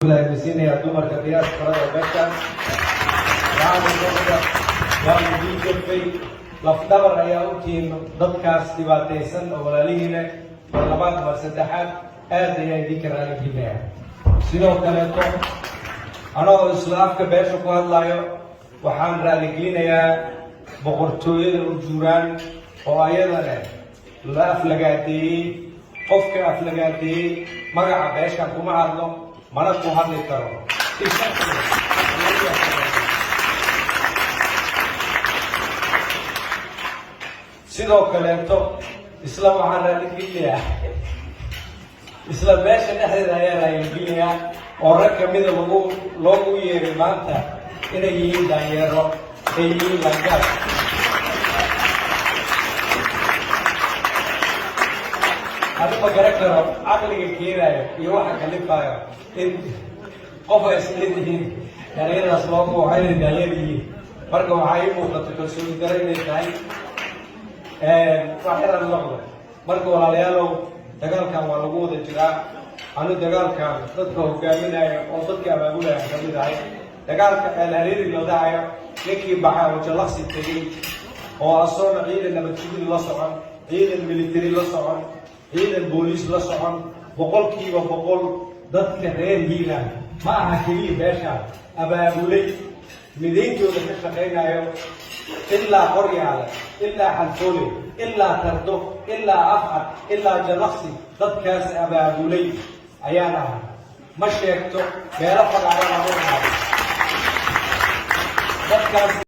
يا دمر كبيرات فرد البشر بعد كده وأنا في لفظ رأيي ضدكاس تباتيسن أولالينا واللبات والسدحات هذا يذكر على الجميع. سنو كلامكم أنا إسلاف كبير شكوى الله وحان رالجين يا بقرطوي الجوران وأيضا لا أفلقاتي قفك أفلقاتي ما عباش كم عرضه mana ku hadli karo sidoo kaleeto isla waxaan raaligelinayaa isla meesha dhexdeeda ayaa raaligelinayaa oo rag kamida loogu yeeray maanta inay yihiin daanyeero ay yihiin langaas hadima garan karo caqliga keenayo iyo waxa kalifaayo in qof ay isleedihiin dareeraas loogu waxay daayadihiin marka waxaa ii muuqata kalsooni daro inay tahay waxyaran noqda marka walaalayaalow dagaalkan waa lagu wada jiraa anu dagaalkan dadka hogaaminaya oo dadka abaabulaya kamid ahay dagaalka alhariiri la dhacayo ninkii baxay oo jalaqsi tegey oo asoona ciidan nabadgelyada la socon ciidan military la socon ciidan booliis la socon boqolkiiba boqol dadka reer hiilaan ma aha keliya beesha abaabulay midayntooda ka shaqaynayo ilaa qoryaale ilaa xalfoole ilaa tardo ilaa afcad ilaa jalaqsi dadkaas abaabulay ayaan ahay ma sheegto beelo fagaaran dadkaas